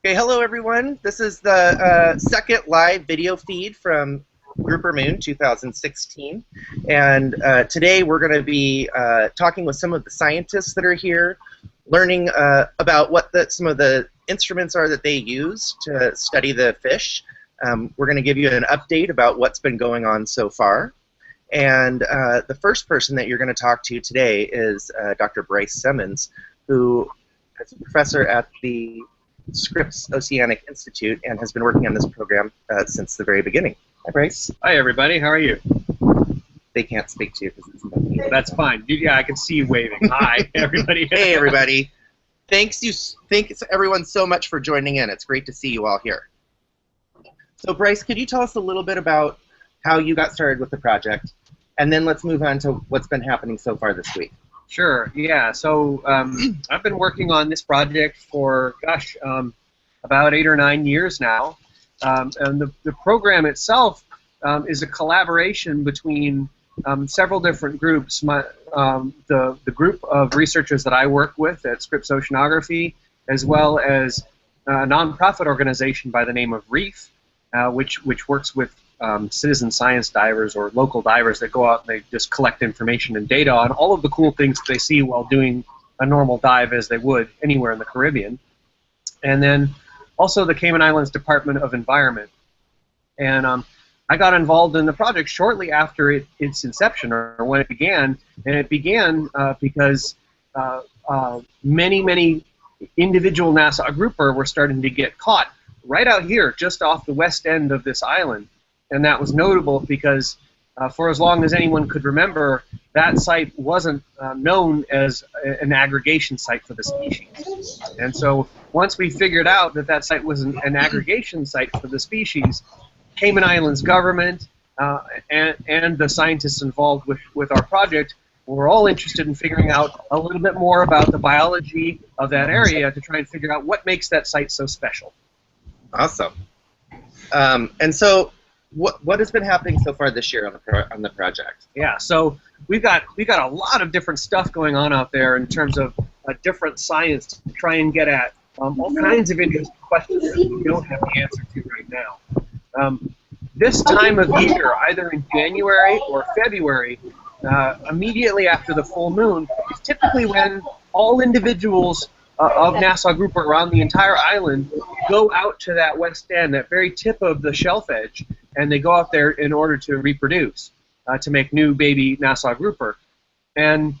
Okay, hello everyone. This is the second live video feed from Grouper Moon 2016. And today we're going to be talking with some of the scientists that are here, learning about what some of the instruments are that they use to study the fish. We're going to give you an update about what's been going on so far. And the first person that you're going to talk to today is Dr. Bryce Simmons, who is a professor at the Scripps Oceanic Institute and has been working on this program since the very beginning. Hi, Bryce. Hi, everybody. How are you? They can't speak to you because it's me. That's fine. Yeah, I can see you waving. Hi, everybody. Hey, everybody. Thanks everyone so much for joining in. It's great to see you all here. So, Bryce, could you tell us a little bit about how you got started with the project, and then let's move on to what's been happening so far this week. Sure. Yeah. So I've been working on this project for, gosh, about 8 or 9 years now. And the program itself is a collaboration between several different groups. The group of researchers that I work with at Scripps Oceanography, as well as a nonprofit organization by the name of Reef, which works with citizen science divers or local divers that go out and they just collect information and data on all of the cool things they see while doing a normal dive as they would anywhere in the Caribbean. And then also the Cayman Islands Department of Environment. And I got involved in the project shortly after its inception, or when it began. And it began because many individual NASA grouper were starting to get caught right out here, just off the west end of this island. And that was notable because for as long as anyone could remember, that site wasn't known as an aggregation site for the species. And so once we figured out that that site was an aggregation site for the species, Cayman Islands government and the scientists involved with our project were all interested in figuring out a little bit more about the biology of that area to try and figure out what makes that site so special. Awesome. And so, what has been happening so far this year on the project? Yeah, so we've got a lot of different stuff going on out there in terms of different science to try and get at all kinds of interesting questions that we don't have the answer to right now. This time of year, either in January or February, immediately after the full moon, is typically when all individuals of NASA grouper around the entire island go out to that west end, that very tip of the shelf edge, and they go out there in order to reproduce, to make new baby NASA grouper. And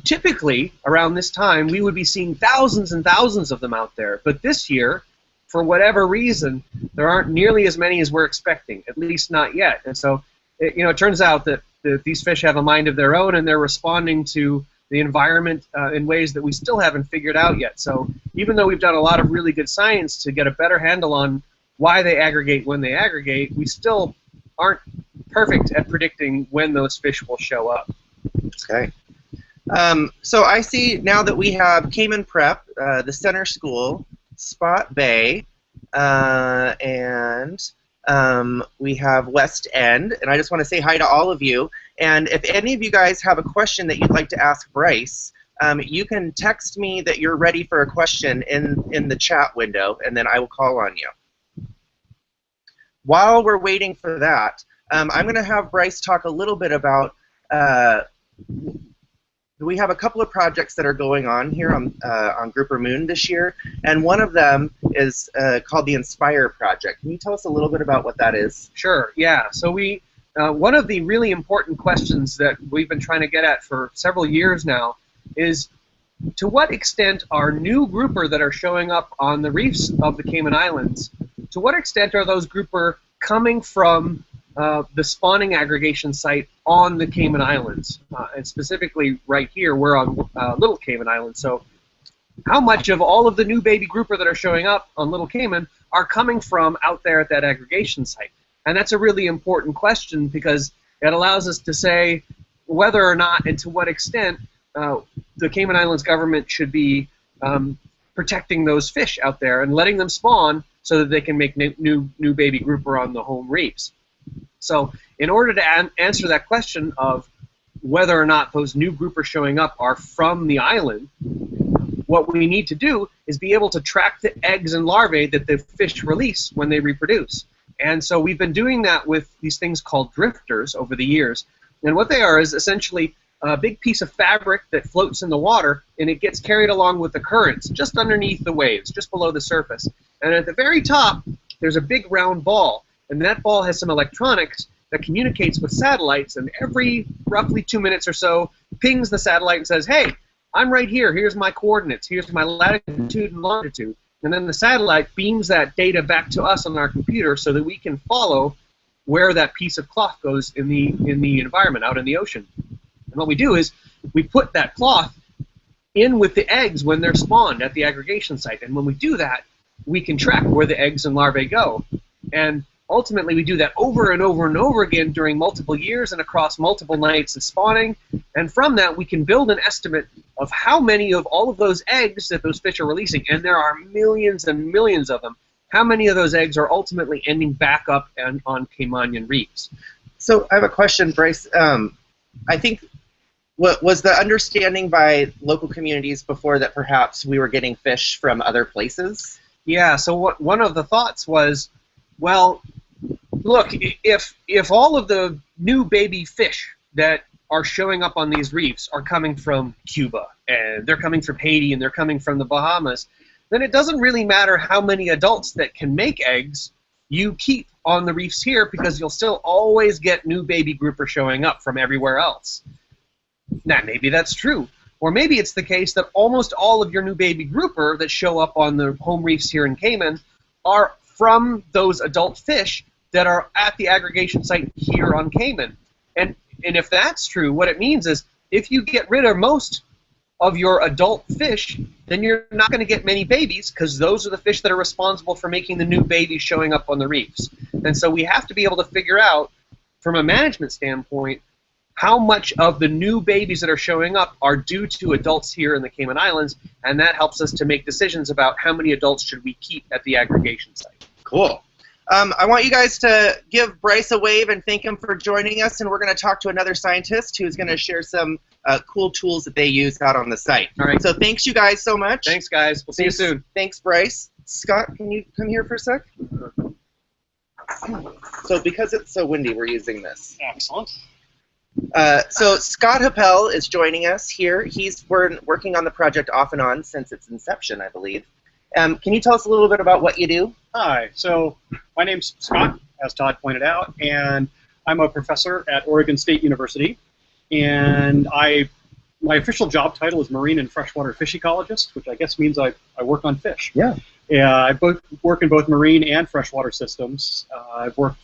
typically, around this time, we would be seeing thousands and thousands of them out there. But this year, for whatever reason, there aren't nearly as many as we're expecting, at least not yet. And so, it turns out that these fish have a mind of their own, and they're responding to the environment in ways that we still haven't figured out yet. So even though we've done a lot of really good science to get a better handle on why they aggregate when they aggregate, we still aren't perfect at predicting when those fish will show up. Okay. So I see now that we have Cayman Prep, the Center School, Spot Bay, and we have West End, and I just want to say hi to all of you. And if any of you guys have a question that you'd like to ask Bryce, you can text me that you're ready for a question in the chat window, and then I will call on you. While we're waiting for that, I'm going to have Bryce talk a little bit about we have a couple of projects that are going on here on Grouper Moon this year, and one of them is called the Inspire Project. Can you tell us a little bit about what that is? Sure, yeah. So one of the really important questions that we've been trying to get at for several years now is, to what extent are new grouper that are showing up on the reefs of the Cayman Islands, to what extent are those grouper coming from the spawning aggregation site on the Cayman Islands, and specifically right here, we're on Little Cayman Island. So how much of all of the new baby grouper that are showing up on Little Cayman are coming from out there at that aggregation site? And that's a really important question because it allows us to say whether or not and to what extent the Cayman Islands government should be protecting those fish out there and letting them spawn so that they can make new baby grouper on the home reefs. So in order to answer that question of whether or not those new groupers showing up are from the island, what we need to do is be able to track the eggs and larvae that the fish release when they reproduce. And so we've been doing that with these things called drifters over the years. And what they are is essentially a big piece of fabric that floats in the water, and it gets carried along with the currents just underneath the waves, just below the surface. And at the very top, there's a big round ball, and that ball has some electronics that communicates with satellites, and every roughly 2 minutes or so pings the satellite and says, hey, I'm right here, here's my coordinates, here's my latitude and longitude. And then the satellite beams that data back to us on our computer so that we can follow where that piece of cloth goes in the environment, out in the ocean. And what we do is we put that cloth in with the eggs when they're spawned at the aggregation site. And when we do that, we can track where the eggs and larvae go. And ultimately, we do that over and over and over again during multiple years and across multiple nights of spawning. And from that, we can build an estimate of how many of all of those eggs that those fish are releasing, and there are millions and millions of them, how many of those eggs are ultimately ending back up and on Caymanian reefs. So I have a question, Bryce. I think what was the understanding by local communities before that perhaps we were getting fish from other places? Yeah, so one of the thoughts was, well, look, if all of the new baby fish that are showing up on these reefs are coming from Cuba, and they're coming from Haiti, and they're coming from the Bahamas, then it doesn't really matter how many adults that can make eggs you keep on the reefs here, because you'll still always get new baby grouper showing up from everywhere else. Now, maybe that's true. Or maybe it's the case that almost all of your new baby grouper that show up on the home reefs here in Cayman are from those adult fish that are at the aggregation site here on Cayman. And if that's true, what it means is if you get rid of most of your adult fish, then you're not going to get many babies, because those are the fish that are responsible for making the new babies showing up on the reefs. And so we have to be able to figure out, from a management standpoint, how much of the new babies that are showing up are due to adults here in the Cayman Islands, and that helps us to make decisions about how many adults should we keep at the aggregation site. Cool. I want you guys to give Bryce a wave and thank him for joining us, and we're going to talk to another scientist who's going to share some cool tools that they use out on the site. All right. So thanks you guys so much. Thanks, guys. We'll see you soon. Thanks, Bryce. Scott, can you come here for a sec? So because it's so windy, we're using this. Excellent. So Scott Happel is joining us here. He's been working on the project off and on since its inception, I believe. Can you tell us a little bit about what you do? Hi, so my name's Scott, as Todd pointed out, and I'm a professor at Oregon State University. And my official job title is Marine and Freshwater Fish Ecologist, which I guess means I work on fish. Yeah. I work in both marine and freshwater systems. I've worked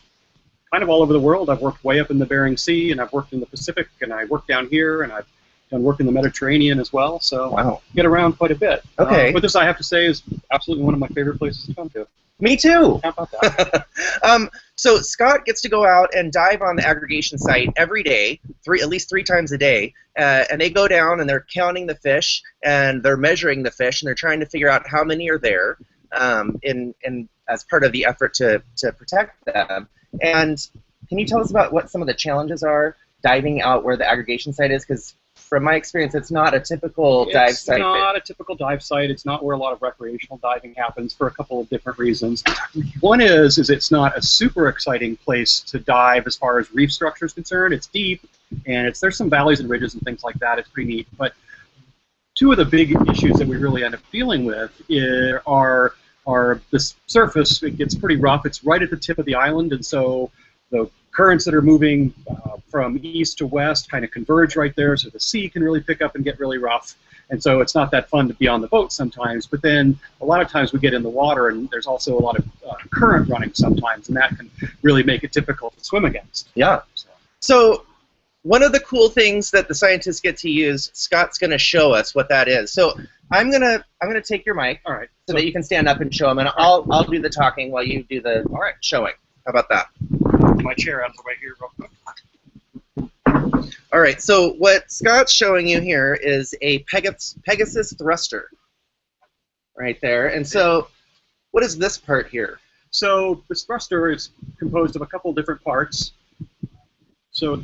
kind of all over the world. I've worked way up in the Bering Sea, and I've worked in the Pacific, and I work down here, and I've done work in the Mediterranean as well. So wow. Get around quite a bit. Okay. But this, I have to say, is absolutely one of my favorite places to come to. Me too. How about that? So Scott gets to go out and dive on the aggregation site every day, at least three times a day, and they go down and they're counting the fish and they're measuring the fish and they're trying to figure out how many are there, as part of the effort to protect them. And can you tell us about what some of the challenges are diving out where the aggregation site is? Because from my experience, it's not a typical dive site. It's not a typical dive site. It's not where a lot of recreational diving happens for a couple of different reasons. One is it's not a super exciting place to dive as far as reef structure is concerned. It's deep, and there's some valleys and ridges and things like that. It's pretty neat. But two of the big issues that we really end up dealing with are the surface. It gets pretty rough. It's right at the tip of the island, and so the currents that are moving from east to west kind of converge right there, so the sea can really pick up and get really rough. And so it's not that fun to be on the boat sometimes, but then a lot of times we get in the water and there's also a lot of current running sometimes, and that can really make it difficult to swim against. Yeah. So one of the cool things that the scientists get to use, Scott's going to show us what that is. So I'm gonna take your mic, all right, so that you can stand up and show them, and I'll do the talking while you do the showing. How about that? My chair out of the way here real quick. All right, so what Scott's showing you here is a Pegasus thruster right there. And so what is this part here? So this thruster is composed of a couple different parts. So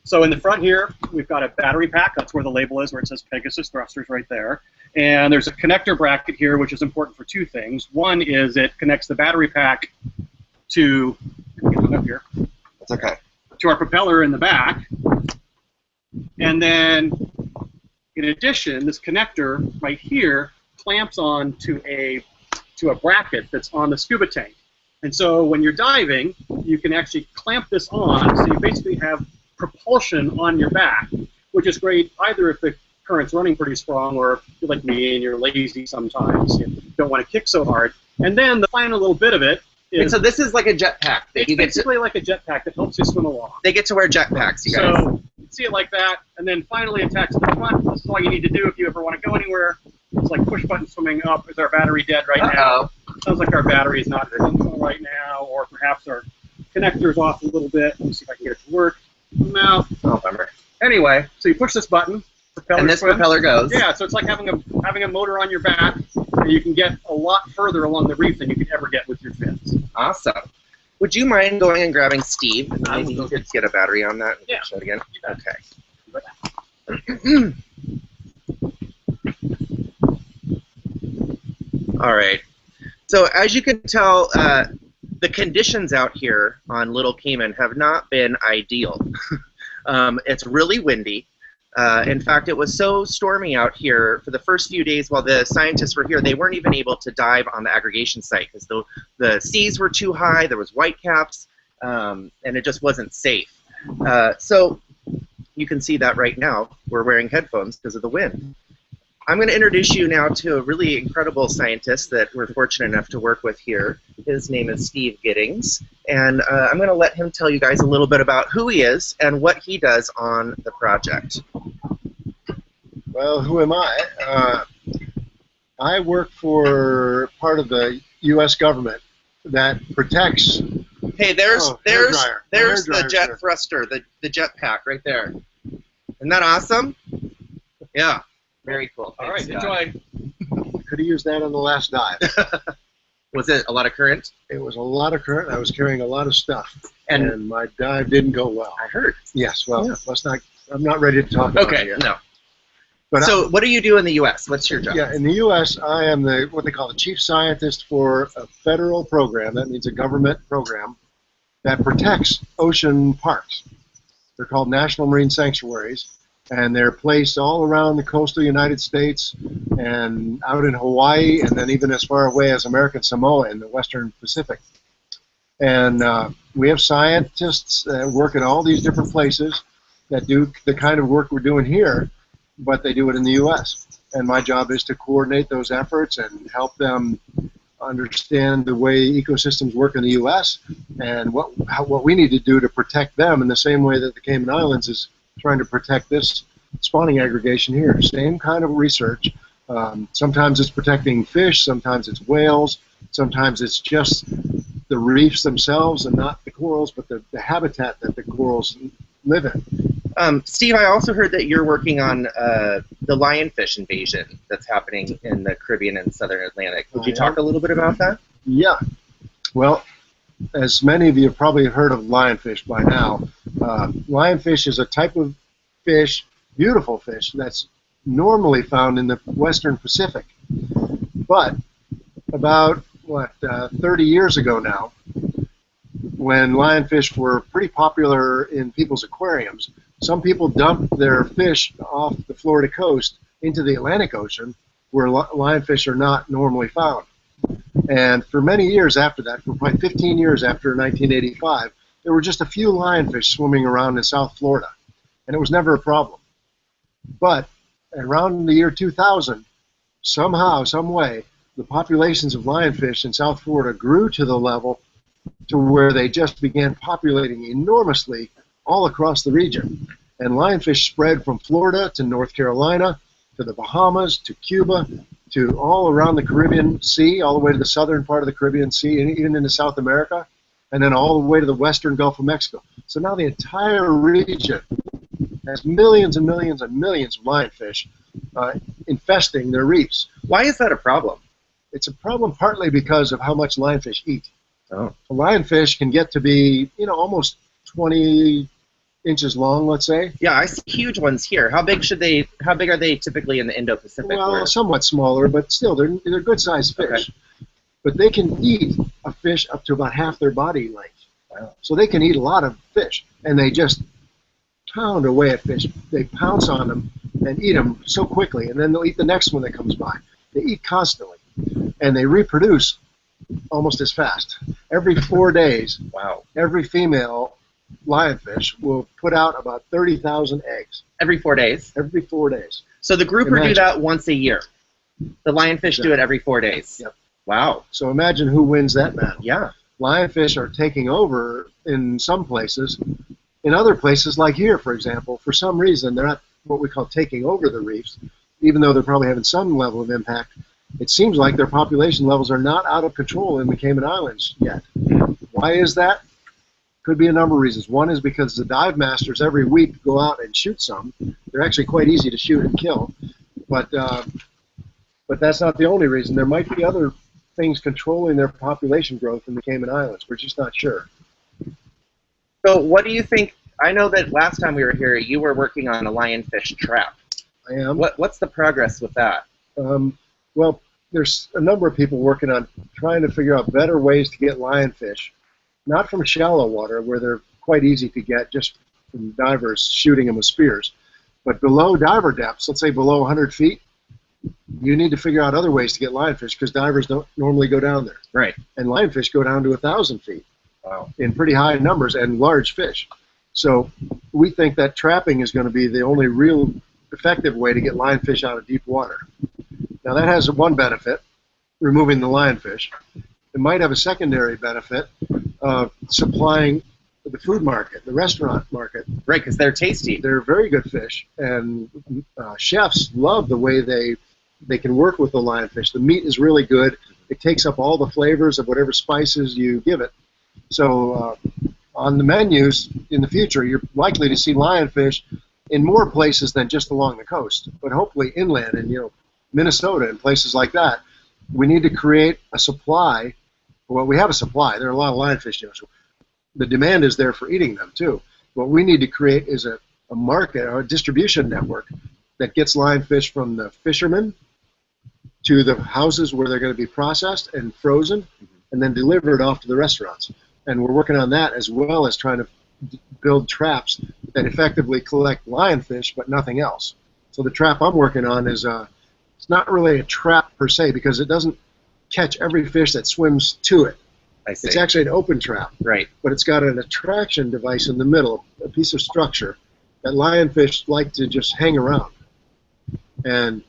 So in the front here, we've got a battery pack. That's where the label is, where it says Pegasus Thrusters right there. And there's a connector bracket here, which is important for two things. One is it connects the battery pack to, up here, That's okay. to our propeller in the back. And then, in addition, this connector right here clamps on to a bracket that's on the scuba tank. And so when you're diving, you can actually clamp this on, so you basically have propulsion on your back, which is great either if the current's running pretty strong or if you're like me and you're lazy sometimes, you don't want to kick so hard. And then the final little bit of it is... And so this is like a jetpack. It's basically like a jetpack that helps you swim along. They get to wear jetpacks, you guys. So you see it like that, and then finally attached to the front. This is all you need to do if you ever want to go anywhere. It's like push button swimming up. Is our battery dead right now? Sounds like our battery is not functional right now, or perhaps our connector's off a little bit. Let me see if I can get it to work. No. Oh, bummer. Anyway, so you push this button, propeller And this swims. propeller goes. Yeah, so it's like having a motor on your back, and you can get a lot further along the reef than you could ever get with your fins. Awesome. Would you mind going and grabbing Steve? And I maybe will you could get a battery on that. Yeah. Show it again. Okay. All right. So as you can tell, the conditions out here on Little Cayman have not been ideal. It's really windy. In fact, it was so stormy out here for the first few days while the scientists were here, they weren't even able to dive on the aggregation site because the seas were too high, there was whitecaps, and it just wasn't safe. So you can see that right now. We're wearing headphones because of the wind. I'm going to introduce you now to a really incredible scientist that we're fortunate enough to work with here. His name is Steve Giddings, and I'm going to let him tell you guys a little bit about who he is and what he does on the project. Well, who am I? I work for part of the U.S. government that protects... Hey, there's the jet sir. thruster, the jet pack right there. Isn't that awesome? Yeah. Very cool. All right, Thanks, enjoy. Could have used that on the last dive. Was it a lot of current? It was a lot of current. I was carrying a lot of stuff, And- and my dive didn't go well. I heard. Yes, well, Yeah. let's not. I'm not ready to talk about it Okay, yet. no. But So what do you do in the U.S.? What's your job? yeah, in the U.S., I am what they call the chief scientist for a federal program. That means a government program that protects ocean parks. They're called National Marine Sanctuaries, and they're placed all around the coastal United States and out in Hawaii, and then even as far away as American Samoa in the Western Pacific. And we have scientists that work in all these different places that do the kind of work we're doing here, but they do it in the U.S. And my job is to coordinate those efforts and help them understand the way ecosystems work in the U.S. and what we need to do to protect them in the same way that the Cayman Islands is trying to protect this spawning aggregation here. Same kind of research. Sometimes it's protecting fish, sometimes it's whales, sometimes it's just the reefs themselves and not the corals, but the habitat that the corals live in. Steve, I also heard that you're working on the lionfish invasion that's happening in the Caribbean and Southern Atlantic. Would you talk a little bit about that? Yeah. Well, as many of you have probably heard of lionfish by now, lionfish is a type of fish, beautiful fish, that's normally found in the Western Pacific. But about, 30 years ago now, when lionfish were pretty popular in people's aquariums, some people dumped their fish off the Florida coast into the Atlantic Ocean, where lionfish are not normally found. And for many years after that, for probably 15 years after 1985, there were just a few lionfish swimming around in South Florida, and it was never a problem. But around the year 2000, somehow, some way, the populations of lionfish in South Florida grew to the level to where they just began populating enormously all across the region. And lionfish spread from Florida to North Carolina, to the Bahamas, to Cuba, to all around the Caribbean Sea, all the way to the southern part of the Caribbean Sea, and even into South America, and then all the way to the western Gulf of Mexico. So now the entire region has millions and millions and millions of lionfish infesting their reefs. Why is that a problem? It's a problem partly because of how much lionfish eat. Oh. A lionfish can get to be, almost 20 inches long, let's say. Yeah, I see huge ones here. How big are they typically in the Indo-Pacific? Well, somewhat smaller, but still, they're good-sized fish. Okay. But they can eat a fish up to about half their body length. Wow. So they can eat a lot of fish, and they just pound away at fish. They pounce on them and eat them so quickly, and then they'll eat the next one that comes by. They eat constantly, and they reproduce almost as fast. Every 4 days, Wow. every female lionfish will put out about 30,000 eggs. Every 4 days. Every 4 days. So the grouper do Imagine. that once a year. The lionfish do it every 4 days. Yep. Wow. So imagine who wins that battle. Yeah. Lionfish are taking over in some places. In other places, like here, for example, for some reason, they're not what we call taking over the reefs, even though they're probably having some level of impact. It seems like their population levels are not out of control in the Cayman Islands yet. Why is that? Could be a number of reasons. One is because the dive masters every week go out and shoot some. They're actually quite easy to shoot and kill, but that's not the only reason. There might be other things controlling their population growth in the Cayman Islands. We're just not sure. So what do you think? I know that last time we were here, you were working on a lionfish trap. I am. What's the progress with that? Well, there's a number of people working on trying to figure out better ways to get lionfish, not from shallow water where they're quite easy to get just from divers shooting them with spears, but below diver depths, let's say below 100 feet, you need to figure out other ways to get lionfish because divers don't normally go down there. Right. And lionfish go down to 1,000 feet. Wow. In pretty high numbers and large fish. So we think that trapping is going to be the only real effective way to get lionfish out of deep water. Now that has one benefit, removing the lionfish. It might have a secondary benefit of supplying the food market, the restaurant market. Right, because they're tasty. They're very good fish, and chefs love the way they can work with the lionfish. The meat is really good. It takes up all the flavors of whatever spices you give it. So on the menus in the future, you're likely to see lionfish in more places than just along the coast, but hopefully inland in Minnesota and places like that. We need to create a supply. Well, we have a supply. There are a lot of lionfish here, so the demand is there for eating them too. What we need to create is a market or a distribution network that gets lionfish from the fishermen to the houses where they're going to be processed and frozen and then delivered off to the restaurants. And we're working on that as well as trying to build traps that effectively collect lionfish but nothing else. So the trap I'm working on is it's not really a trap per se because it doesn't catch every fish that swims to it. I see. It's actually an open trap. Right. But it's got an attraction device in the middle, a piece of structure that lionfish like to just hang around. And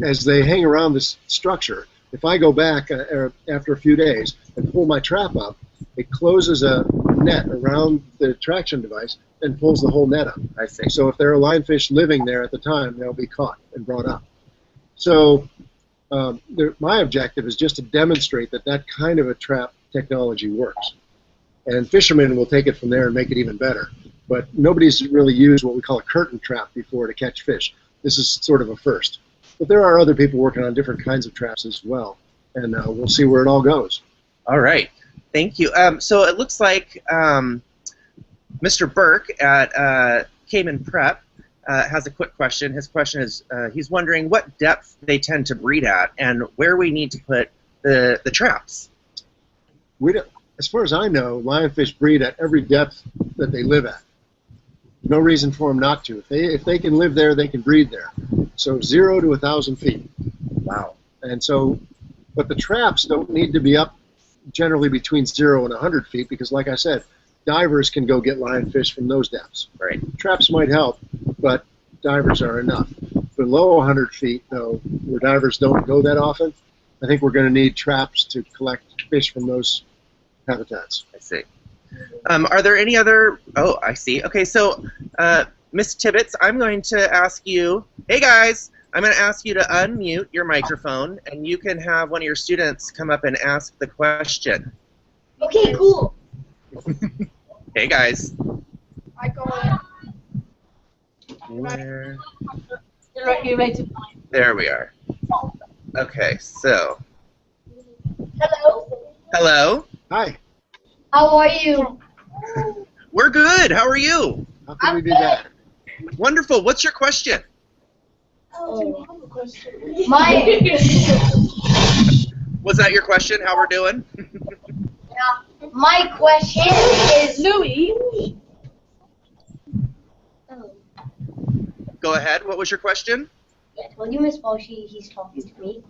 as they hang around this structure, if I go back after a few days and pull my trap up, it closes a net around the attraction device and pulls the whole net up. I see. So if there are lionfish living there at the time, they'll be caught and brought up. So my objective is just to demonstrate that that kind of a trap technology works. And fishermen will take it from there and make it even better. But nobody's really used what we call a curtain trap before to catch fish. This is sort of a first. But there are other people working on different kinds of traps as well. And we'll see where it all goes. All right. Thank you. So it looks like Mr. Burke at Cayman Prep has a quick question. His question is, he's wondering what depth they tend to breed at and where we need to put the traps. We don't, as far as I know, lionfish breed at every depth that they live at. No reason for them not to. If they can live there, they can breed there. So 0 to 1,000 feet. Wow. And so, but the traps don't need to be up generally between 0 and 100 feet because, like I said, divers can go get lionfish from those depths. Right. Traps might help, but divers are enough. Below 100 feet, though, where divers don't go that often, I think we're going to need traps to collect fish from those habitats. I see. Are there any other... Oh, I see. Okay, so Miss Tibbetts, I'm going to ask you... Hey, guys! I'm going to ask you to unmute your microphone, and you can have one of your students come up and ask the question. Okay, cool. Hey, guys. I go. Where? You're right to There we are. Okay, so... Hello. Hello? Hi. How are you? We're good. How are you? How can we do that? Wonderful. What's your question? My Was that your question? How we're doing? my question is Louis. Go ahead. What was your question? Yeah, I told you Miss Paul, he's talking to me.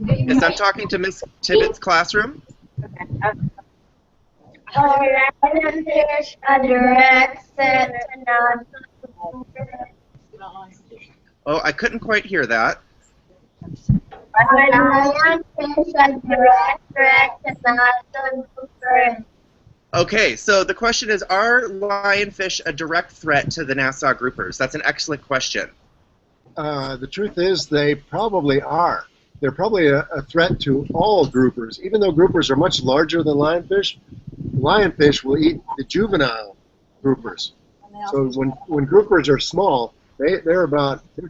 Yes, I'm talking to Miss Tibbetts' classroom. There's a direct set Oh, I couldn't quite hear that. Okay, so the question is, are lionfish a direct threat to the Nassau groupers? That's an excellent question. The truth is, they probably are. They're probably a threat to all groupers. Even though groupers are much larger than lionfish will eat the juvenile groupers. So when groupers are small, they're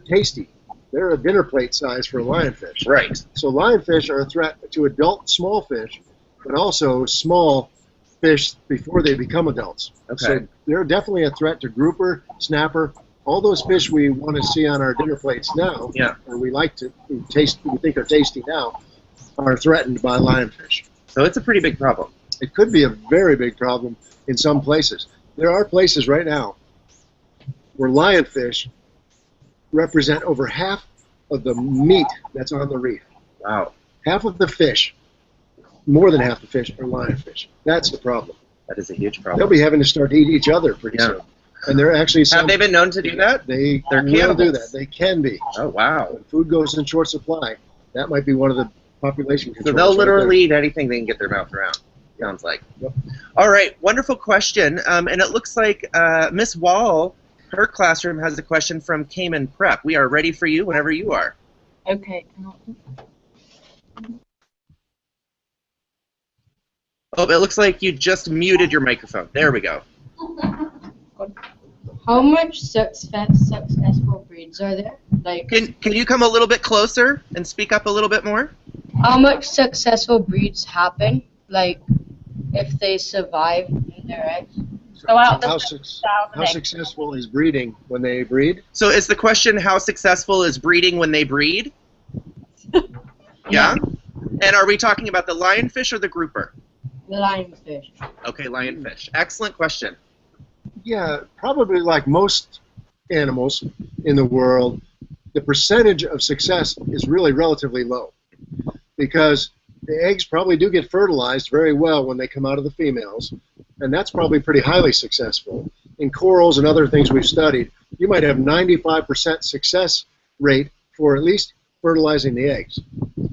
tasty. They're a dinner plate size for a lionfish. Right. So lionfish are a threat to adult small fish, but also small fish before they become adults. Okay. So they're definitely a threat to grouper, snapper, all those fish we want to see on our dinner plates now, Yeah. or we think are tasty now, are threatened by lionfish. So it's a pretty big problem. It could be a very big problem in some places. There are places right now where lionfish represent over half of the meat that's on the reef. Wow. Half of the fish, more than half the fish, are lionfish. That's the problem. That is a huge They'll problem. be having to start to eat each other pretty soon. And they're actually Have they been known to do that? They're will cannibals. do that. They can be. Oh, wow. When food goes in short supply, that might be one of the population So controls. they'll right literally eat anything they can get their mouth around, sounds like. Yep. All right, wonderful question. And it looks like Miss Wall, her classroom has a question from Cayman Prep. We are ready for you whenever you are. Okay. Oh, it looks like you just muted your microphone. There we go. How much successful breeds are there? Like, Can you come a little bit closer and speak up a little bit more? how much successful breeds happen? Like, if they survive in their eggs? So out the how successful is breeding when they breed? So is the question, how successful is breeding when they breed? Yeah? And are we talking about the lionfish or the grouper? The lionfish. Okay, lionfish. Excellent question. Yeah, probably like most animals in the world, the percentage of success is really relatively low because the eggs probably do get fertilized very well when they come out of the females, and that's probably pretty highly successful. In corals and other things we've studied, you might have 95% success rate for at least fertilizing the eggs.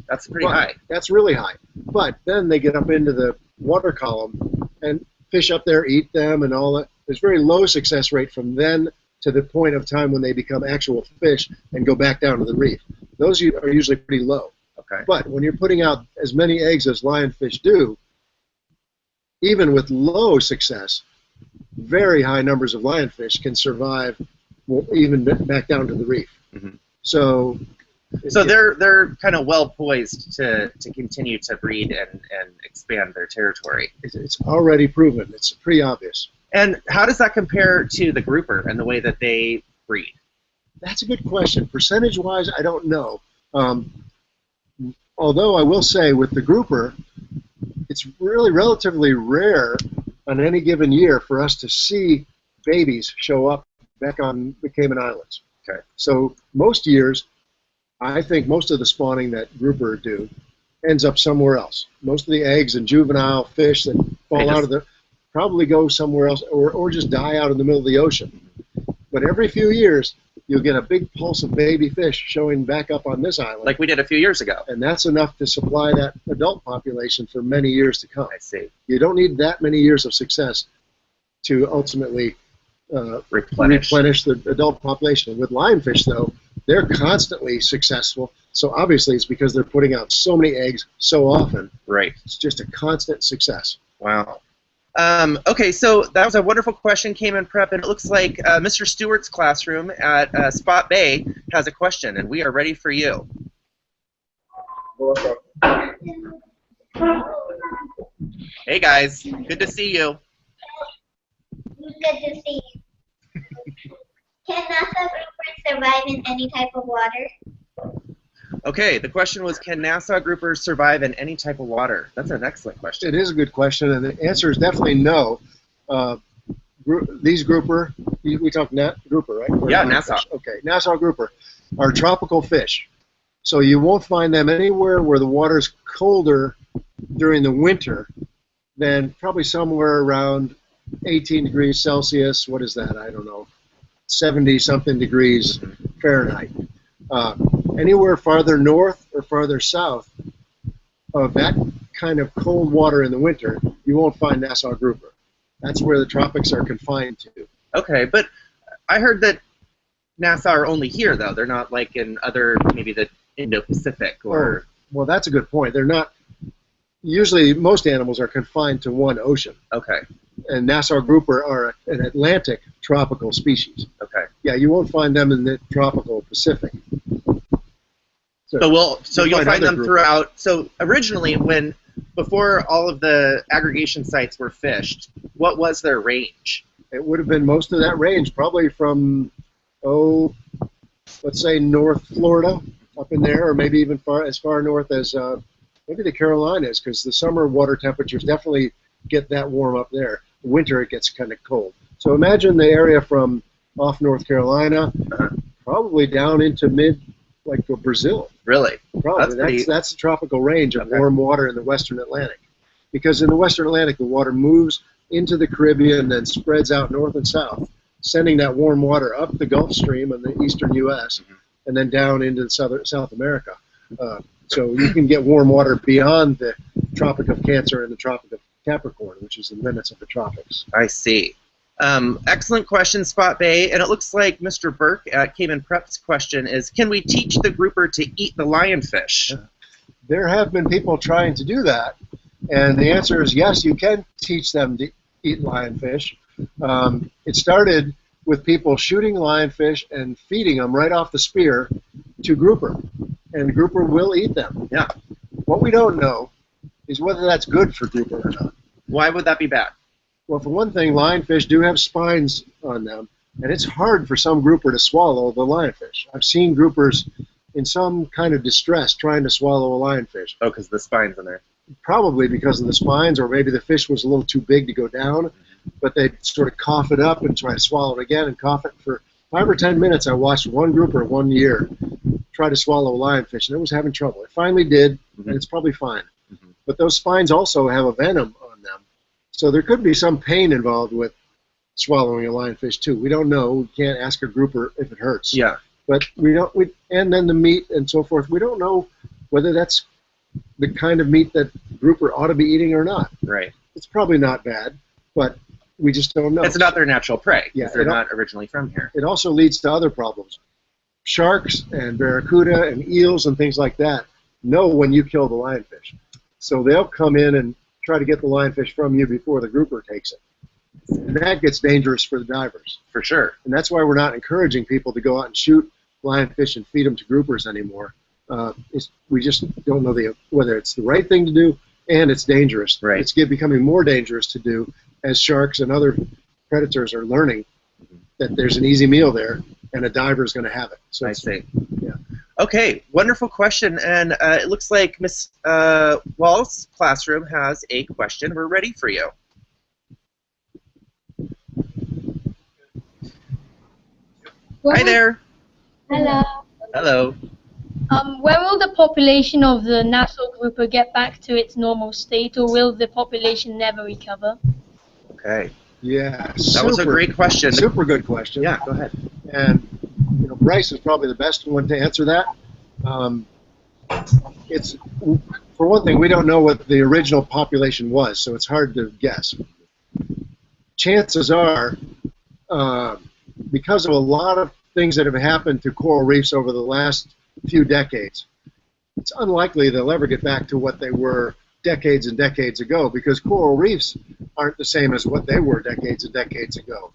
That's pretty high. That's really high. But then they get up into the water column, and fish up there eat them and all that. There's very low success rate from then to the point of time when they become actual fish and go back down to the reef. Those are usually pretty low. Okay. But when you're putting out as many eggs as lionfish do, even with low success, very high numbers of lionfish can survive even back down to the reef. Mhm. So they're kind of well poised to continue to breed and expand their territory. it's already proven. It's pretty obvious. And how does that compare to the grouper and the way that they breed? That's a good question. Percentage-wise, I don't know. Although I will say with the grouper, it's really relatively rare on any given year for us to see babies show up back on the Cayman Islands. Okay. So most years, I think most of the spawning that grouper do ends up somewhere else. Most of the eggs and juvenile fish that fall out of the probably go somewhere else or just die out in the middle of the ocean. But every few years, you'll get a big pulse of baby fish showing back up on this island. Like we did a few years ago. And that's enough to supply that adult population for many years to come. I see. You don't need that many years of success to ultimately replenish the adult population. With lionfish, though, they're constantly successful. So obviously it's because they're putting out so many eggs so often. Right. It's just a constant success. Wow. Okay, so that was a wonderful question, Cayman Prep, and it looks like Mr. Stewart's classroom at Spot Bay has a question, and we are ready for you. Hey guys, good to see you. Good to see you. Can NASA groupers survive in any type of water? Okay, the question was, can Nassau groupers survive in any type of water? That's an excellent question. It is a good question, and the answer is definitely no. These grouper, we talk grouper, right? Or Yeah, Nassau. fish. Okay, Nassau grouper are tropical fish. So you won't find them anywhere where the water's colder during the winter than probably somewhere around 18 degrees Celsius. What is that? I don't know. 70-something degrees Fahrenheit. Anywhere farther north or farther south of that kind of cold water in the winter, you won't find Nassau grouper. That's where the tropics are confined to. Okay, but I heard that Nassau are only here, though. They're not like in other, maybe the Indo-Pacific or... Well, that's a good point. They're not... Usually, most animals are confined to one ocean. Okay. And Nassau grouper are an Atlantic tropical species. Okay. Yeah, you won't find them in the tropical Pacific. So you'll find them throughout. So originally, before all of the aggregation sites were fished, what was their range? It would have been most of that range, probably from, let's say North Florida, up in there, or maybe even as far north as maybe the Carolinas, because the summer water temperatures definitely get that warm up there. The winter, it gets kind of cold. So imagine the area from off North Carolina, probably down into like Brazil. Really? Probably. That's the tropical range of warm water in the Western Atlantic. Because in the Western Atlantic, the water moves into the Caribbean and then spreads out north and south, sending that warm water up the Gulf Stream in the eastern U.S. and then down into South America. So you can get warm water beyond the Tropic of Cancer and the Tropic of Capricorn, which is the limits of the tropics. I see. Excellent question, Spot Bay. And it looks like Mr. Burke at Cayman Prep's question is, can we teach the grouper to eat the lionfish? There have been people trying to do that. And the answer is yes, you can teach them to eat lionfish. It started with people shooting lionfish and feeding them right off the spear to grouper. And the grouper will eat them. Yeah. What we don't know is whether that's good for grouper or not. Why would that be bad? Well, for one thing, lionfish do have spines on them, and it's hard for some grouper to swallow the lionfish. I've seen groupers in some kind of distress trying to swallow a lionfish. Oh, because the spine's in there. Probably because of the spines, or maybe the fish was a little too big to go down, but they sort of cough it up and try to swallow it again and cough it. For 5 or 10 minutes, I watched one grouper 1 year try to swallow a lionfish, and it was having trouble. It finally did, and it's probably fine. But those spines also have a venom on them, so there could be some pain involved with swallowing a lionfish too. We don't know. We can't ask a grouper if it hurts. Yeah. But and then the meat and so forth. We don't know whether that's the kind of meat that grouper ought to be eating or not. Right. It's probably not bad, but we just don't know. It's not their natural prey. Yeah, they're not originally from here. It also leads to other problems. Sharks and barracuda and eels and things like that know when you kill the lionfish. So they'll come in and try to get the lionfish from you before the grouper takes it. And that gets dangerous for the divers. For sure. And that's why we're not encouraging people to go out and shoot lionfish and feed them to groupers anymore. We just don't know whether it's the right thing to do, and it's dangerous. Right. It's becoming more dangerous to do as sharks and other predators are learning that there's an easy meal there, and a diver is going to have it. So I see. Yeah. Okay, wonderful question, and it looks like Miss Wall's classroom has a question. We're ready for you. Hi there. Hello. Hello. When will the population of the Nassau grouper get back to its normal state, or will the population never recover? Okay. Yeah. That was a great question. Super good question. Yeah, go ahead. And Bryce is probably the best one to answer that. It's, for one thing, we don't know what the original population was, so it's hard to guess. Chances are, because of a lot of things that have happened to coral reefs over the last few decades, it's unlikely they'll ever get back to what they were decades and decades ago, because coral reefs aren't the same as what they were decades and decades ago.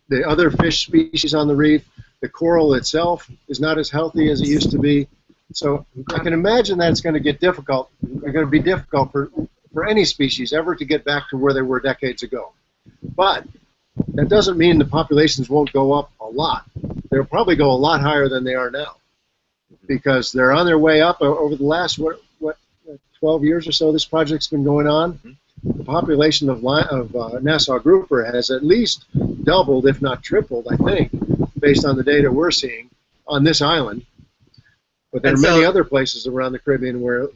The other fish species on the reef, the coral itself, is not as healthy as it used to be. So I can imagine that it's going to get difficult. It's going to be difficult for any species ever to get back to where they were decades ago. But that doesn't mean the populations won't go up a lot. They'll probably go a lot higher than they are now, because they're on their way up over the last, what 12 years or so this project's been going on. The population of Nassau grouper has at least doubled, if not tripled, I think, based on the data we're seeing on this island. But there are many other places around the Caribbean where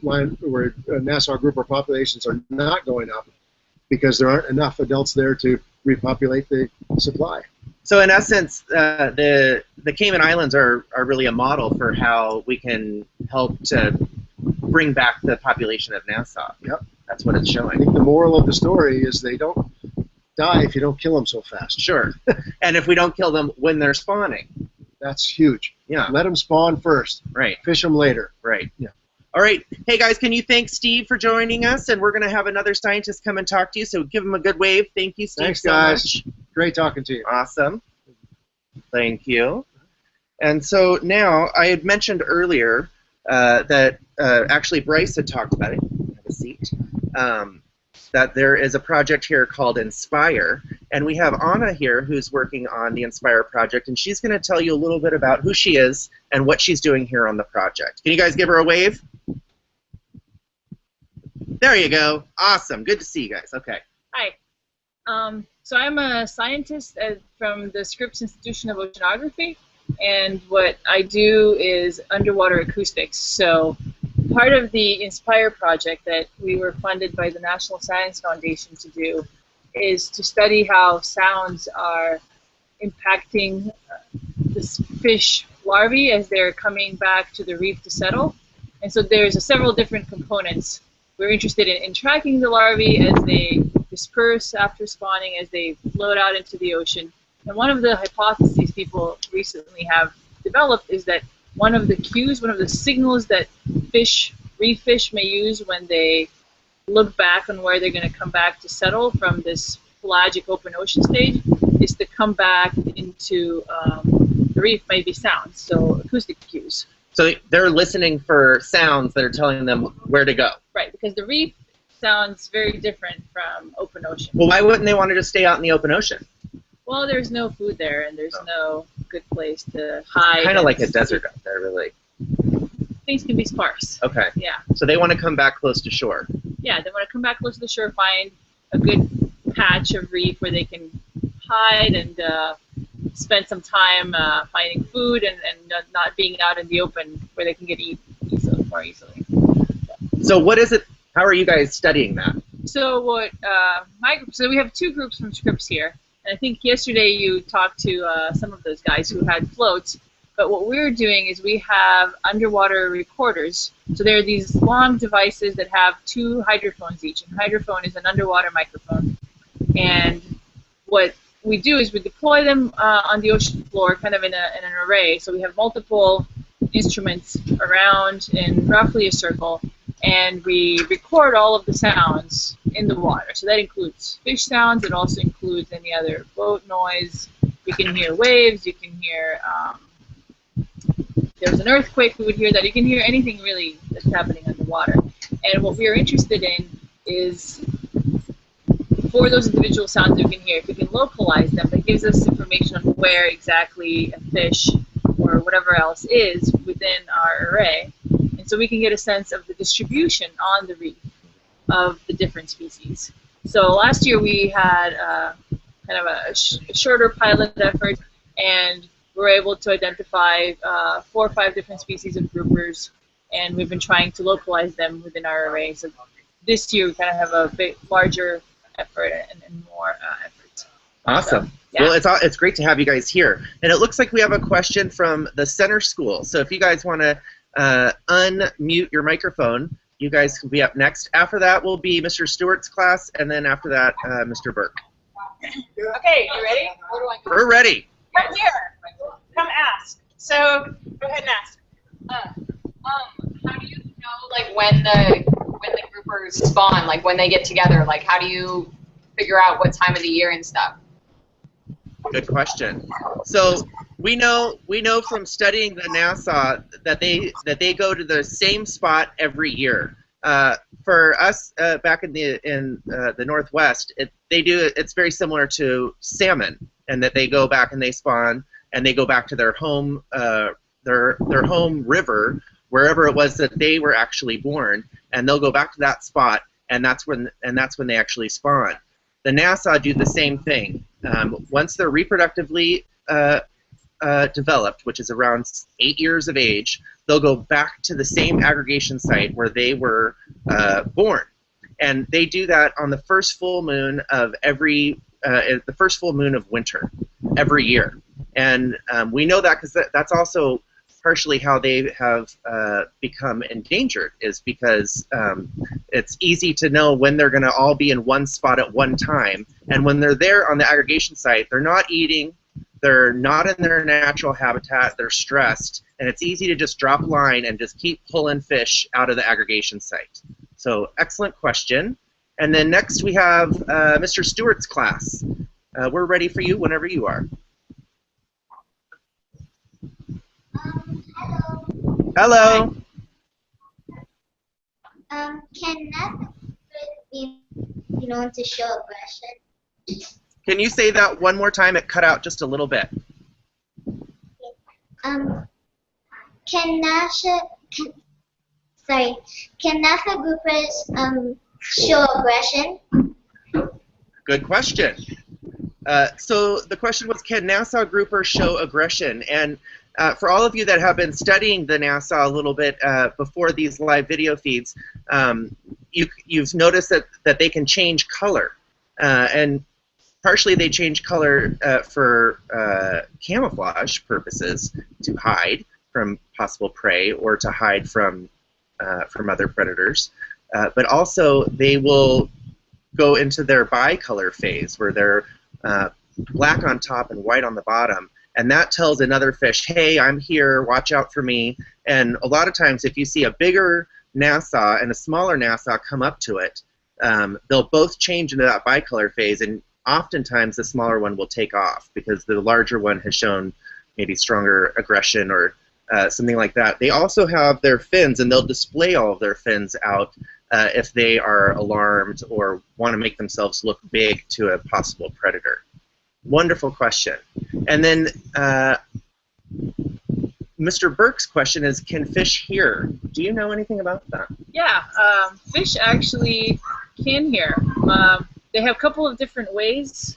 Nassau grouper populations are not going up because there aren't enough adults there to repopulate the supply. So in essence, the Cayman Islands are really a model for how we can help to bring back the population of Nassau. Yep. That's what it's I showing. think the moral of the story is they don't die if you don't kill them so fast. Sure. And if we don't kill them when they're spawning. That's huge. Yeah. Let them spawn first. Right. Fish them later. Right. Yeah. All right. Hey, guys, can you thank Steve for joining us? And we're going to have another scientist come and talk to you, so give him a good wave. Thank you, Steve, Thanks, so guys. much. Great talking to you. Awesome. Thank you. And so now, I had mentioned earlier that actually Bryce had talked about it. Have a seat. That there is a project here called Inspire, and we have Anna here who's working on the Inspire project, and she's going to tell you a little bit about who she is and what she's doing here on the project. Can you guys give her a wave? There you go. Awesome. Good to see you guys. Okay. Hi. So I'm a scientist from the Scripps Institution of Oceanography, and what I do is underwater acoustics. So part of the Inspire project that we were funded by the National Science Foundation to do is to study how sounds are impacting the fish larvae as they're coming back to the reef to settle. And so there's several different components. We're interested in tracking the larvae as they disperse after spawning, as they float out into the ocean. And one of the hypotheses people recently have developed is that one of the cues, one of the signals that reef fish may use when they look back on where they're going to come back to settle from this pelagic open ocean stage is to come back into the reef, maybe sounds, so acoustic cues. So they're listening for sounds that are telling them where to go. Right, because the reef sounds very different from open ocean. Well, why wouldn't they want to just stay out in the open ocean? Well, there's no food there, and there's no good place to hide. Kind of like a desert out there, really. Things can be sparse. Okay. Yeah. So they want to come back close to shore. Yeah, they want to come back close to the shore, find a good patch of reef where they can hide and spend some time finding food and not being out in the open where they can get eaten more easily. So what is it? How are you guys studying that? So what my group? So we have two groups from Scripps here, and I think yesterday you talked to some of those guys who had floats. But what we're doing is we have underwater recorders. So there are these long devices that have two hydrophones each. And hydrophone is an underwater microphone. And what we do is we deploy them on the ocean floor, kind of in an array. So we have multiple instruments around in roughly a circle, and we record all of the sounds in the water. So that includes fish sounds. It also includes any other boat noise. You can hear waves. You can hear there's an earthquake, we would hear that. You can hear anything really that's happening underwater. And what we are interested in is, for those individual sounds we can hear, if we can localize them, that gives us information on where exactly a fish or whatever else is within our array. And so we can get a sense of the distribution on the reef of the different species. So last year we had kind of a shorter pilot effort, and we're able to identify 4 or 5 different species of groupers, and we've been trying to localize them within our array. So this year we kind of have a bit larger effort and more effort. Awesome. So, yeah. Well, it's great to have you guys here. And it looks like we have a question from the center school. So if you guys want to unmute your microphone, you guys can be up next. After that will be Mr. Stewart's class, and then after that, Mr. Burke. Okay, you ready? We're ready. Right here. Come ask. So go ahead and ask. How do you know, like, when the groupers spawn, like when they get together? Like, how do you figure out what time of the year and stuff? Good question. So we know from studying the Nassau that they go to the same spot every year. For us back in the Northwest, it's very similar to salmon, and that they go back and they spawn and they go back to their home their home river, wherever it was that they were actually born, and they'll go back to that spot, and that's when they actually spawn. The Nassau do the same thing. Once they're reproductively developed, which is around 8 years of age, they'll go back to the same aggregation site where they were born, and they do that on the first full moon of the first full moon of winter every year. And we know that because that's also partially how they have become endangered, is because it's easy to know when they're going to all be in one spot at one time. And when they're there on the aggregation site, they're not eating, they're not in their natural habitat, they're stressed, and it's easy to just drop a line and just keep pulling fish out of the aggregation site. So excellent question. And then next we have Mr. Stewart's class. We're ready for you whenever you are. Hello. Hello. Can that be known to show aggression? Can you say that one more time? It cut out just a little bit. Can NASA groupers show aggression? Good question. So the question was, can Nassau groupers show aggression? And for all of you that have been studying the Nassau a little bit before these live video feeds, you've noticed that they can change color. And partially they change color for camouflage purposes, to hide from possible prey or to hide from other predators. But also they will go into their bicolor phase, where they're black on top and white on the bottom, and that tells another fish, hey, I'm here, watch out for me. And a lot of times if you see a bigger Nassau and a smaller Nassau come up to it, they'll both change into that bicolor phase, and oftentimes the smaller one will take off because the larger one has shown maybe stronger aggression or something like that. They also have their fins, and they'll display all of their fins out if they are alarmed or want to make themselves look big to a possible predator. Wonderful question. And then Mr. Burke's question is, can fish hear? Do you know anything about that? Yeah, fish actually can hear. They have a couple of different ways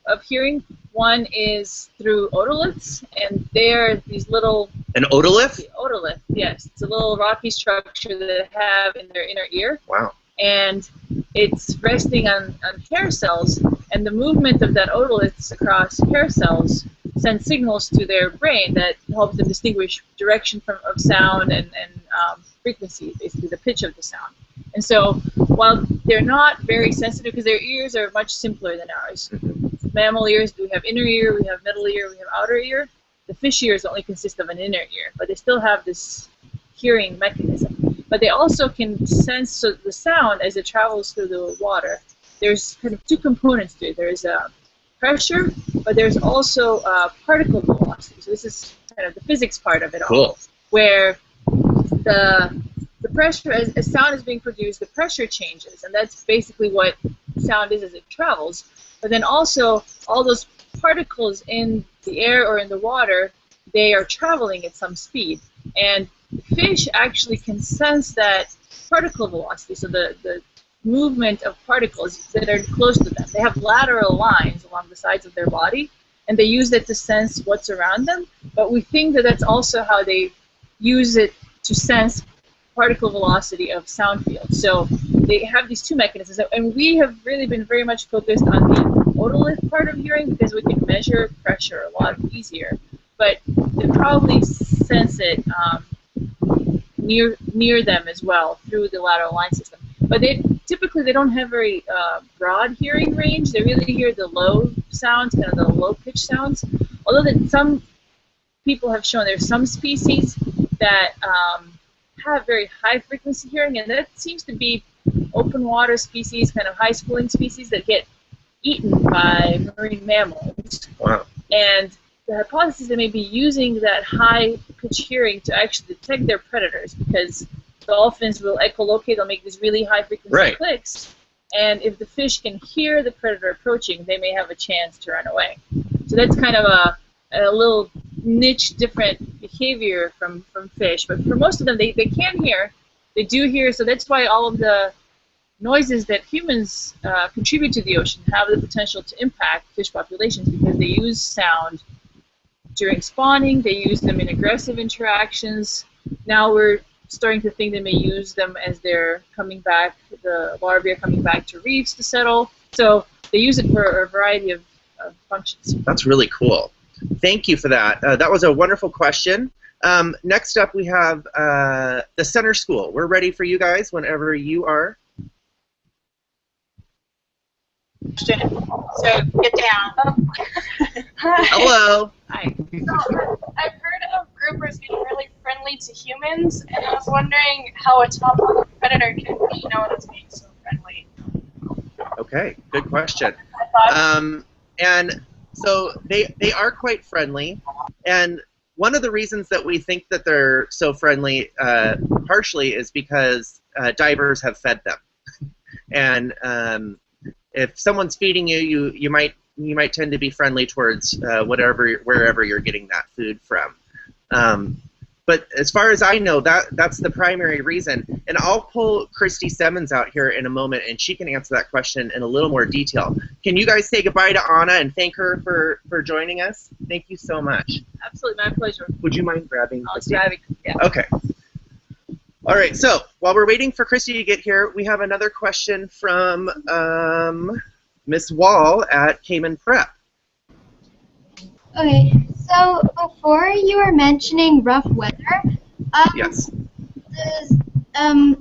of hearing. One is through otoliths, and they're these little... An otolith? Otolith, yes. It's a little rocky structure that they have in their inner ear. Wow. And it's resting on hair cells, and the movement of that otoliths across hair cells sends signals to their brain that help them distinguish direction of sound and frequency, basically the pitch of the sound. And so while they're not very sensitive, because their ears are much simpler than ours. Mammal ears, we have inner ear, we have middle ear, we have outer ear. The fish ears only consist of an inner ear, but they still have this hearing mechanism. But they also can sense the sound as it travels through the water. There's kind of two components to it. There's pressure, but there's also particle velocity. So this is kind of the physics part of it all. Cool. Where the pressure, as sound is being produced, the pressure changes, and that's basically what sound is as it travels. But then also, all those particles in the air or in the water, they are traveling at some speed. And fish actually can sense that particle velocity, so the movement of particles that are close to them. They have lateral lines along the sides of their body, and they use that to sense what's around them. But we think that that's also how they use it to sense particle velocity of sound fields. So they have these two mechanisms, and we have really been very much focused on the otolith part of hearing because we can measure pressure a lot easier. But they probably sense it near them as well through the lateral line system. But typically they don't have very broad hearing range. They really hear the low sounds, kind of the low pitch sounds. Although some people have shown there's some species that have very high frequency hearing, and that seems to be open water species, kind of high schooling species that get eaten by marine mammals. Wow. And the hypothesis is they may be using that high pitch hearing to actually detect their predators, because dolphins will echolocate, they'll make these really high frequency clicks, and if the fish can hear the predator approaching, they may have a chance to run away. So that's kind of a little niche different behavior from fish. But for most of them, they can hear. They do hear, so that's why all of the noises that humans contribute to the ocean have the potential to impact fish populations, because they use sound during spawning, they use them in aggressive interactions. Now we're starting to think they may use them as they're coming back, the larvae are coming back to reefs to settle. So they use it for a variety of functions. That's really cool. Thank you for that. That was a wonderful question. Next up we have the center school. We're ready for you guys whenever you are. So get down. Hello. Hi. So, I've heard of groupers being really friendly to humans, and I was wondering how a top-level predator can be known as being so friendly. Okay, good question. And so they are quite friendly, and one of the reasons that we think that they're so friendly partially is because divers have fed them. And if someone's feeding you, you might tend to be friendly towards wherever you're getting that food from. But as far as I know, that's the primary reason. And I'll pull Christy Simmons out here in a moment, and she can answer that question in a little more detail. Can you guys say goodbye to Anna and thank her for joining us? Thank you so much. Absolutely, my pleasure. Would you mind grabbing Christy? Yeah. Okay. All right, so while we're waiting for Christy to get here, we have another question from Miss Wall at Cayman Prep. Okay, so before you were mentioning rough weather, Yes.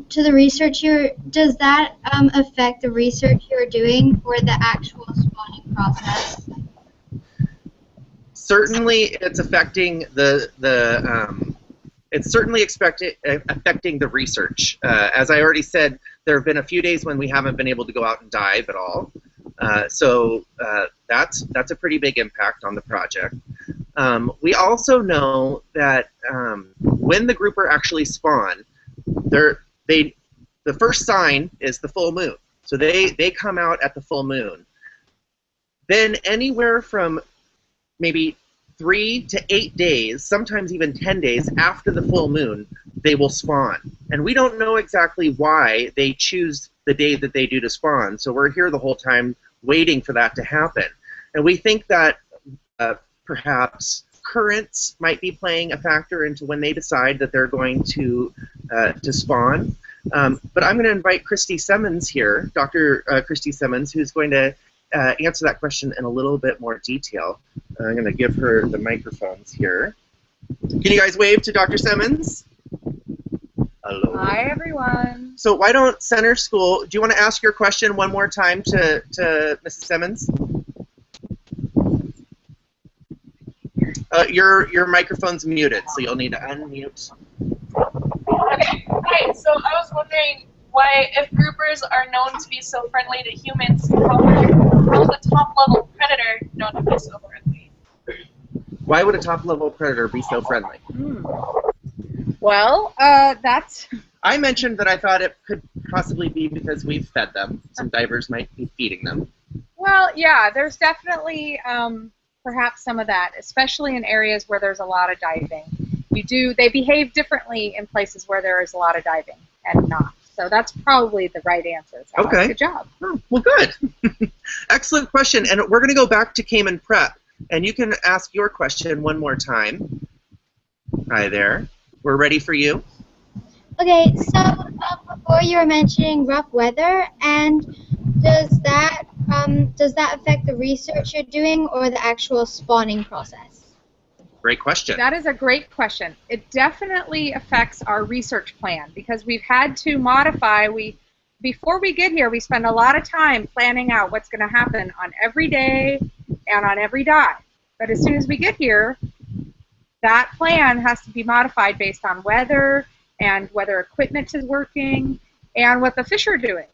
To the research does that affect the research you're doing for the actual spawning process? Certainly, it's affecting it's certainly affecting the research. As I already said, there have been a few days when we haven't been able to go out and dive at all. So that's a pretty big impact on the project. We also know that when the grouper actually spawn, the first sign is the full moon. So they come out at the full moon. Then anywhere from maybe 3 to 8 days, sometimes even 10 days after the full moon, they will spawn. And we don't know exactly why they choose the day that they do to spawn. So we're here the whole time waiting for that to happen. And we think that perhaps currents might be playing a factor into when they decide that they're going to spawn. But I'm going to invite Christy Simmons here, Dr. Christy Simmons, who's going to answer that question in a little bit more detail. I'm going to give her the microphones here. Can you guys wave to Dr. Simmons? Hello. Hi, everyone. So why don't Center School, do you want to ask your question one more time to Mrs. Simmons? Your microphone's muted, so you'll need to unmute. Okay, hi. So I was wondering why, if groupers are known to be so friendly to humans, how is a top-level predator known to be so friendly? Why would a top-level predator be so friendly? Well, that's... I mentioned that I thought it could possibly be because we've fed them. Some divers might be feeding them. Well, yeah, there's definitely perhaps some of that, especially in areas where there's a lot of diving. They behave differently in places where there is a lot of diving and not. So that's probably the right answer. So okay. Good job. Oh, well, good. Excellent question. And we're going to go back to Cayman Prep. And you can ask your question one more time. Hi there. We're ready for you. Okay, so before you were mentioning rough weather, and does that affect the research you're doing or the actual spawning process? Great question. That is a great question. It definitely affects our research plan because we've had to modify. Before we get here, we spend a lot of time planning out what's going to happen on every day and on every dive. But as soon as we get here, that plan has to be modified based on weather and whether equipment is working and what the fish are doing.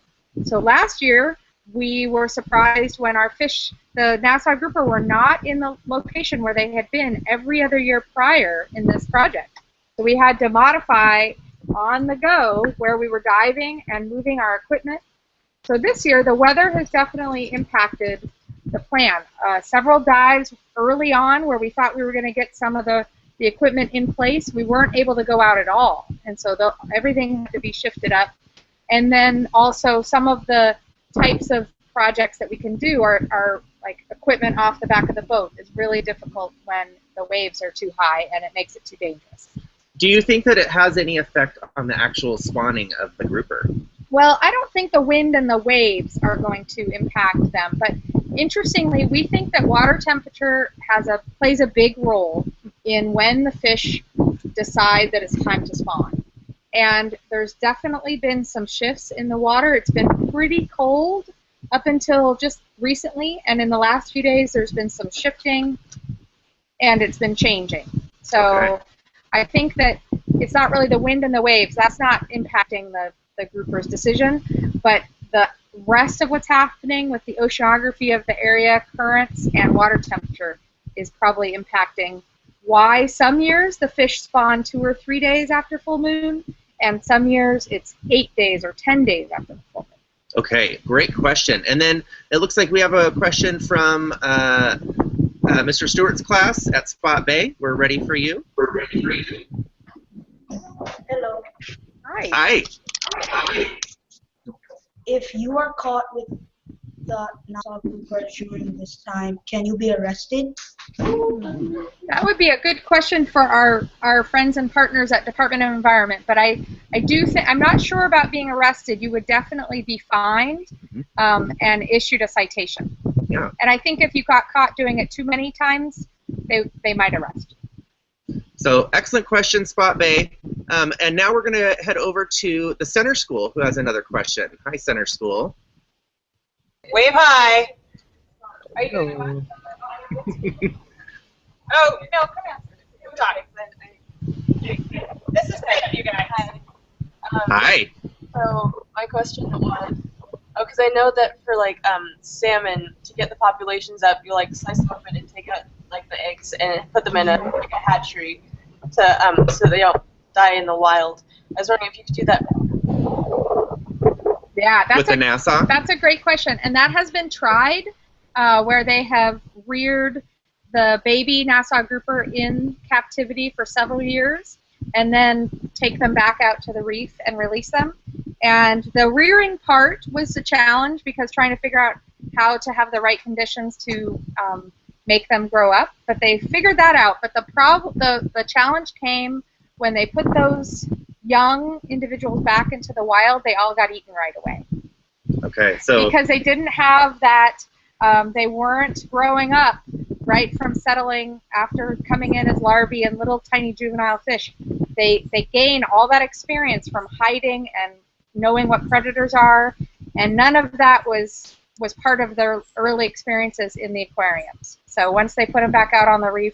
So last year, we were surprised when our fish, the Nassau grouper, were not in the location where they had been every other year prior in this project. So we had to modify on the go where we were diving and moving our equipment. So this year, the weather has definitely impacted the plan. Several dives early on where we thought we were going to get some of the equipment in place, we weren't able to go out at all, and so everything had to be shifted up. And then also some of the types of projects that we can do are like equipment off the back of the boat is really difficult when the waves are too high and it makes it too dangerous. Do you think that it has any effect on the actual spawning of the grouper? Well, I don't think the wind and the waves are going to impact them, but interestingly, we think that water temperature plays a big role in when the fish decide that it's time to spawn. And there's definitely been some shifts in the water. It's been pretty cold up until just recently, and in the last few days there's been some shifting, and it's been changing. So okay. I think that it's not really the wind and the waves. That's not impacting the grouper's decision, but the rest of what's happening with the oceanography of the area, currents, and water temperature is probably impacting why some years the fish spawn 2 or 3 days after full moon, and some years it's 8 days or 10 days after the full moon. Okay, great question. And then it looks like we have a question from Mr. Stewart's class at Spot Bay. We're ready for you. Hello. Hi. If you are caught with the Nassau grouper during this time, can you be arrested? That would be a good question for our friends and partners at Department of Environment, but I do think, I'm not sure about being arrested. You would definitely be fined and issued a citation. Yeah. And I think if you got caught doing it too many times, they might arrest you. So excellent question, Spot Bay. And now we're going to head over to the Center School, who has another question. Hi, Center School. Wave hi. Are you doing Oh, no, come here. Come talk. This is good, you guys. Hi. So my question was, because I know that for like salmon, to get the populations up, you like slice them open and take out like the eggs and put them in a hatchery to so they don't die in the wild. I was wondering if you could do that. Yeah, with the NASA? That's a great question, and that has been tried where they have reared the baby Nassau grouper in captivity for several years and then take them back out to the reef and release them. And the rearing part was a challenge because trying to figure out how to have the right conditions to make them grow up, but they figured that out. But the challenge came when they put those young individuals back into the wild. They all got eaten right away. Okay, so because they didn't have that, they weren't growing up right from settling after coming in as larvae and little tiny juvenile fish. They gain all that experience from hiding and knowing what predators are, and none of that was part of their early experiences in the aquariums. So once they put them back out on the reef,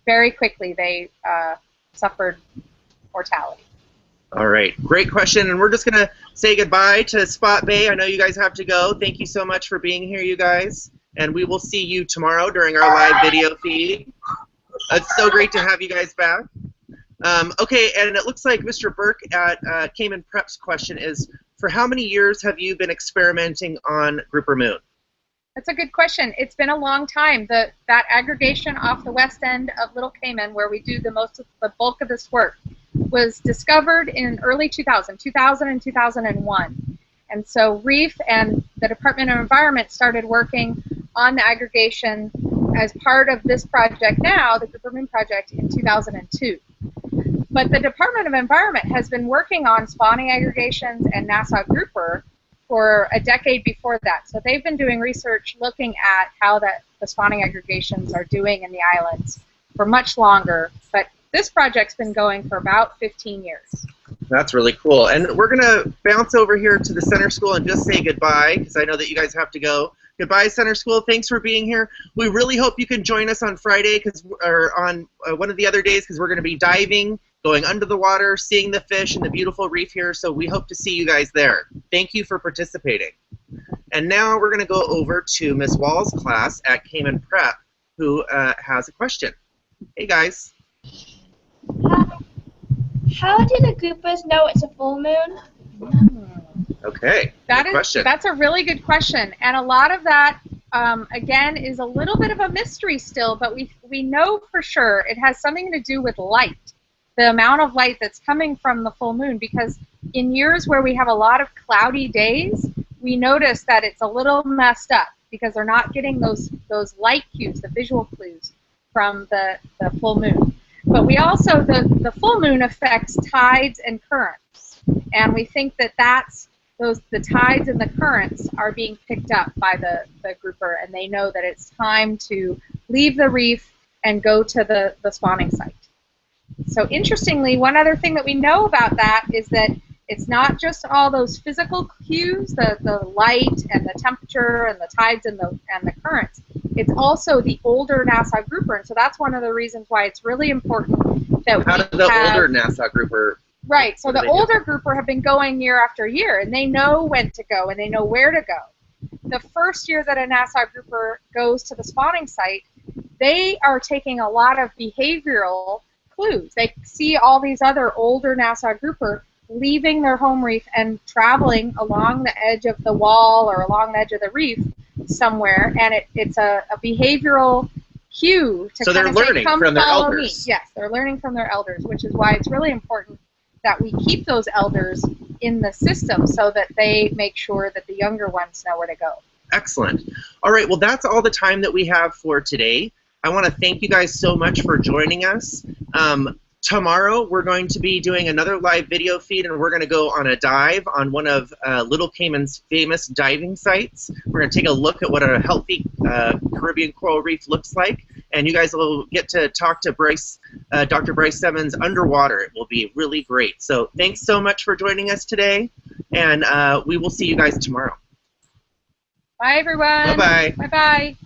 very quickly they suffered mortality. All right, great question, and we're just going to say goodbye to Spot Bay. I know you guys have to go. Thank you so much for being here, you guys, and we will see you tomorrow during our live video feed. It's so great to have you guys back. Okay, and it looks like Mr. Burke at Cayman Prep's question is, for how many years have you been experimenting on grouper moon? That's a good question. It's been a long time. That aggregation off the west end of Little Cayman, where we do the bulk of this work, was discovered in early 2000 and 2001. And so Reef and the Department of Environment started working on the aggregation as part of this project now, the Grouper Moon Project, in 2002. But the Department of Environment has been working on spawning aggregations and Nassau grouper for a decade before that. So they've been doing research looking at how the spawning aggregations are doing in the islands for much longer. But this project's been going for about 15 years. That's really cool. And we're going to bounce over here to the Center School and just say goodbye, because I know that you guys have to go. Goodbye, Center School. Thanks for being here. We really hope you can join us on Friday, or on one of the other days, because we're going to be diving, going under the water, seeing the fish and the beautiful reef here. So we hope to see you guys there. Thank you for participating. And now we're going to go over to Ms. Wall's class at Cayman Prep, who has a question. Hey, guys. How do the groupers know it's a full moon? Okay, good question. That's a really good question, and a lot of that again, is a little bit of a mystery still, but we know for sure it has something to do with light, the amount of light that's coming from the full moon, because in years where we have a lot of cloudy days, we notice that it's a little messed up because they're not getting those light cues, the visual clues from the full moon. But we also, the full moon affects tides and currents, and we think that the tides and the currents are being picked up by the grouper, and they know that it's time to leave the reef and go to the spawning site. So interestingly, one other thing that we know about that is that it's not just all those physical cues, the light and the temperature and the tides and the currents. It's also the older Nassau grouper, and so that's one of the reasons why it's really important that How did the older Nassau grouper? Right. So the older grouper have been going year after year, and they know when to go and they know where to go. The first year that a Nassau grouper goes to the spawning site, they are taking a lot of behavioral clues. They see all these other older Nassau grouper leaving their home reef and traveling along the edge of the wall or along the edge of the reef somewhere, and it's a behavioral cue to so kind they're of say, learning come from their follow elders. me. Yes, they're learning from their elders, which is why it's really important that we keep those elders in the system so that they make sure that the younger ones know where to go. Excellent. All right, well, that's all the time that we have for today. I want to thank you guys so much for joining us. Tomorrow, we're going to be doing another live video feed, and we're going to go on a dive on one of Little Cayman's famous diving sites. We're going to take a look at what a healthy Caribbean coral reef looks like, and you guys will get to talk to Dr. Bryce Simmons underwater. It will be really great. So thanks so much for joining us today, and we will see you guys tomorrow. Bye, everyone. Bye-bye. Bye-bye.